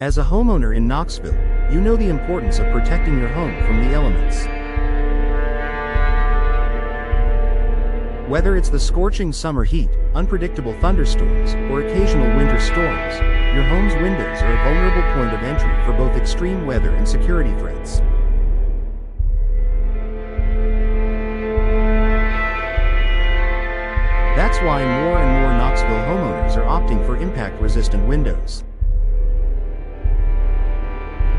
As a homeowner in Knoxville, you know the importance of protecting your home from the elements. Whether it's the scorching summer heat, unpredictable thunderstorms, or occasional winter storms, your home's windows are a vulnerable point of entry for both extreme weather and security threats. That's why more and more Knoxville homeowners are opting for impact-resistant windows.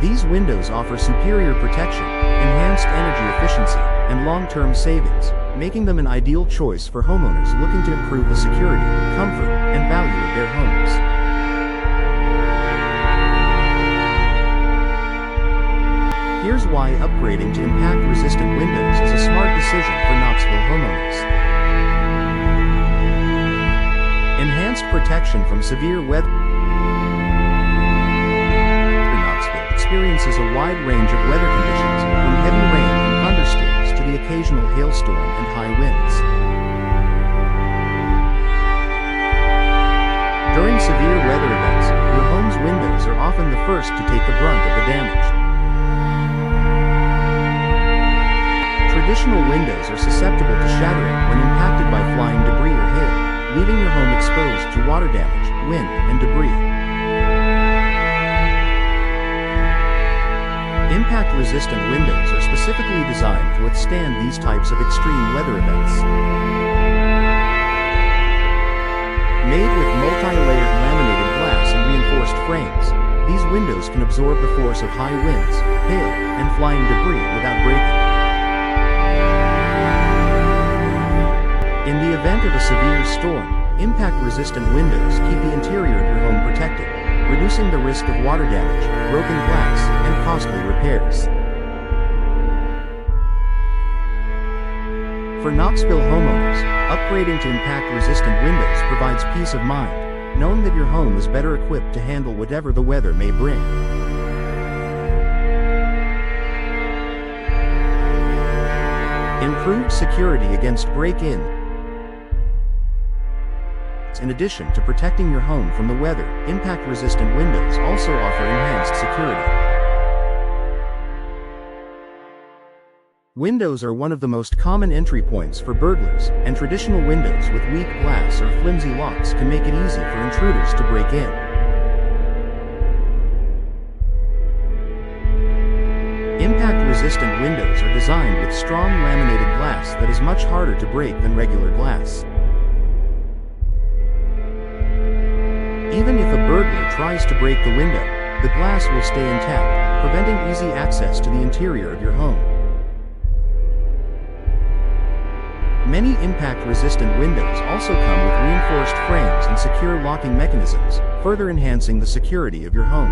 These windows offer superior protection, enhanced energy efficiency, and long-term savings, making them an ideal choice for homeowners looking to improve the security, comfort, and value of their homes. Here's why upgrading to impact-resistant windows is a smart decision for Knoxville homeowners. Enhanced protection from severe weather. Experiences a wide range of weather conditions, from heavy rain and thunderstorms to the occasional hailstorm and high winds. During severe weather events, your home's windows are often the first to take the brunt of the damage. Traditional windows are susceptible to shattering when impacted by flying debris or hail, leaving your home exposed to water damage, wind, and debris. Impact-resistant windows are specifically designed to withstand these types of extreme weather events. Made with multi-layered laminated glass and reinforced frames, these windows can absorb the force of high winds, hail, and flying debris without breaking. In the event of a severe storm, impact-resistant windows keep the interior of your home protected, reducing the risk of water damage, broken glass, and costly repairs. For Knoxville homeowners, upgrading to impact-resistant windows provides peace of mind, knowing that your home is better equipped to handle whatever the weather may bring. Improved security against break-in. In addition to protecting your home from the weather, impact-resistant windows also offer enhanced security. Windows are one of the most common entry points for burglars, and traditional windows with weak glass or flimsy locks can make it easy for intruders to break in. Impact-resistant windows are designed with strong laminated glass that is much harder to break than regular glass. Even if a burglar tries to break the window, the glass will stay intact, preventing easy access to the interior of your home. Many impact-resistant windows also come with reinforced frames and secure locking mechanisms, further enhancing the security of your home.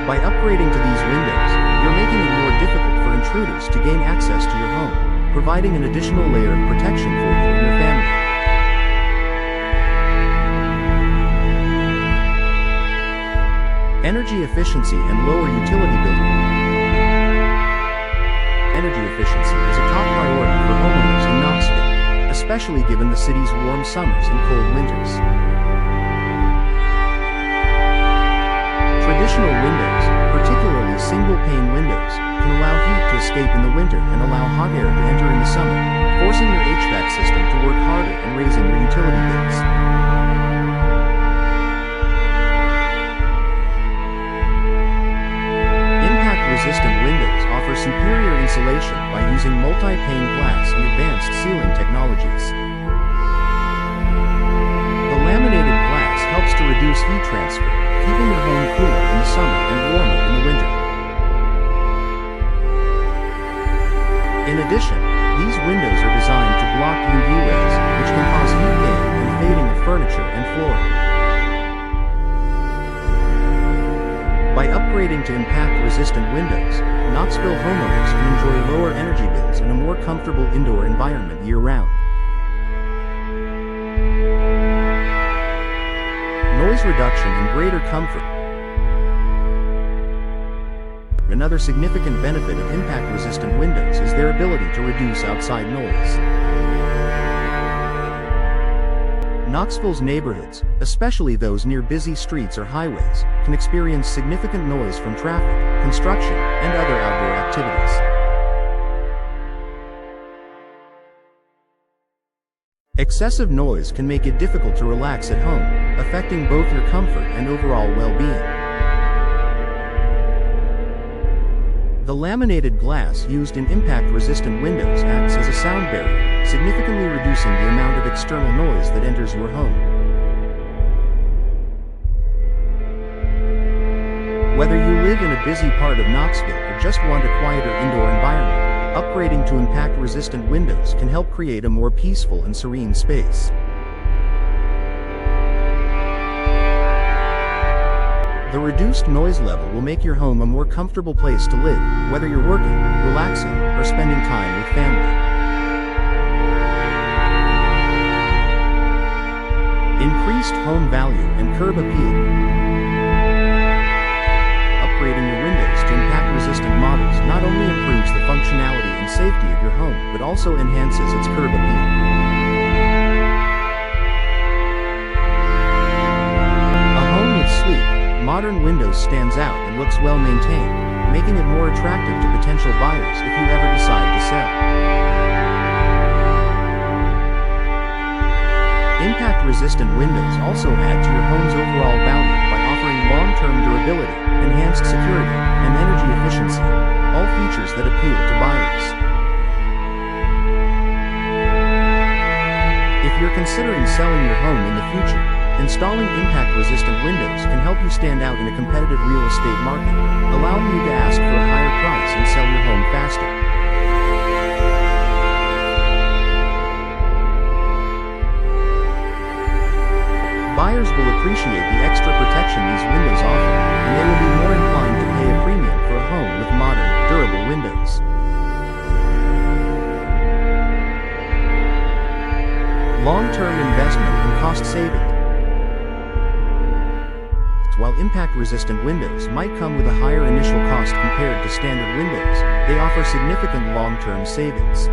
By upgrading to these windows, you're making it more difficult for intruders to gain access to your home, providing an additional layer of protection for you and your family. Energy efficiency and lower utility bill. Energy efficiency is a top priority for homeowners in Knoxville, especially given the city's warm summers and cold winters. Traditional windows, particularly single-pane windows, can allow heat to escape in the winter and allow hot air to enter in the summer, forcing your HVAC system to work harder and raising your utility bills. Impact-resistant windows offer superior insulation by using multi-pane glass and advanced sealing technologies. The laminated glass helps to reduce heat transfer, keeping your home cooler in the summer and warmer in the winter. In addition, these windows are designed to block UV rays, which can cause heat gain and fading of furniture and flooring. By upgrading to impact-resistant windows, Knoxville homeowners can enjoy lower energy bills and a more comfortable indoor environment year-round. Noise reduction and greater comfort. Another significant benefit of impact-resistant windows is their ability to reduce outside noise. Knoxville's neighborhoods, especially those near busy streets or highways, can experience significant noise from traffic, construction, and other outdoor activities. Excessive noise can make it difficult to relax at home, affecting both your comfort and overall well-being. The laminated glass used in impact-resistant windows acts as a sound barrier, significantly reducing the amount of external noise that enters your home. Whether you live in a busy part of Knoxville or just want a quieter indoor environment, upgrading to impact-resistant windows can help create a more peaceful and serene space. The reduced noise level will make your home a more comfortable place to live, whether you're working, relaxing, or spending time with family. Increased home value and curb appeal. Upgrading your windows to impact-resistant models not only improves the functionality and safety of your home, but also enhances its curb appeal. A home with sleek, modern windows stands out and looks well maintained, making it more attractive to potential buyers if you ever decide to sell. Impact-resistant windows also add to your home's overall value by offering long-term durability, enhanced security, and energy efficiency, all features that appeal to buyers. If you're considering selling your home in the future, installing impact-resistant windows can help you stand out in a competitive real estate market, allowing you to ask for a higher price and sell your home faster. Buyers will appreciate the extra protection these windows offer, and they will be more inclined to pay a premium for a home with modern, durable windows. Long-term investment and cost savings. While impact-resistant windows might come with a higher initial cost compared to standard windows, they offer significant long-term savings.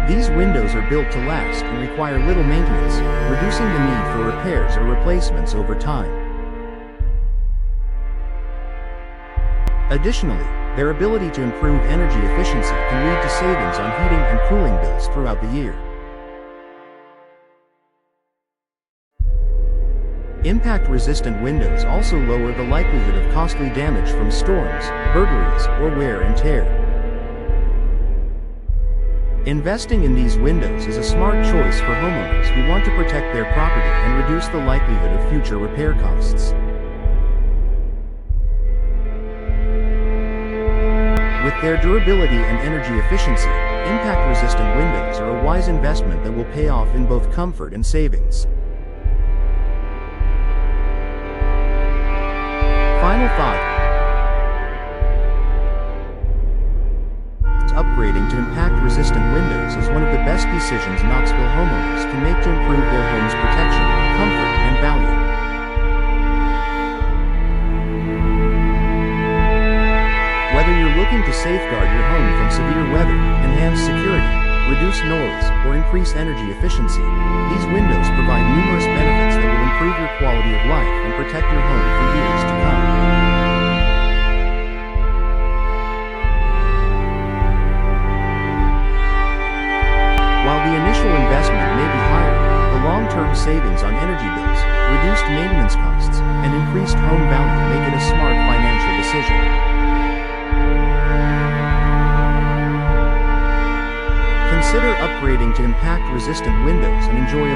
These windows are built to last and require little maintenance, reducing the need for repairs or replacements over time. Additionally, their ability to improve energy efficiency can lead to savings on heating and cooling bills throughout the year. Impact-resistant windows also lower the likelihood of costly damage from storms, burglaries, or wear and tear. Investing in these windows is a smart choice for homeowners who want to protect their property and reduce the likelihood of future repair costs. With their durability and energy efficiency, impact-resistant windows are a wise investment that will pay off in both comfort and savings. Final thought. Upgrading to impact-resistant windows is one of the best decisions Knoxville homeowners can make to improve their home's protection, comfort, and value. Whether you're looking to safeguard your home from severe weather, enhance security, reduce noise, or increase energy efficiency, these windows provide numerous benefits that will improve your quality of life and protect your home for years to come. While the initial investment may be higher, the long-term savings on energy bills, reduced maintenance costs, and increased home value make it a smart financial decision. Consider upgrading to impact-resistant windows and enjoy a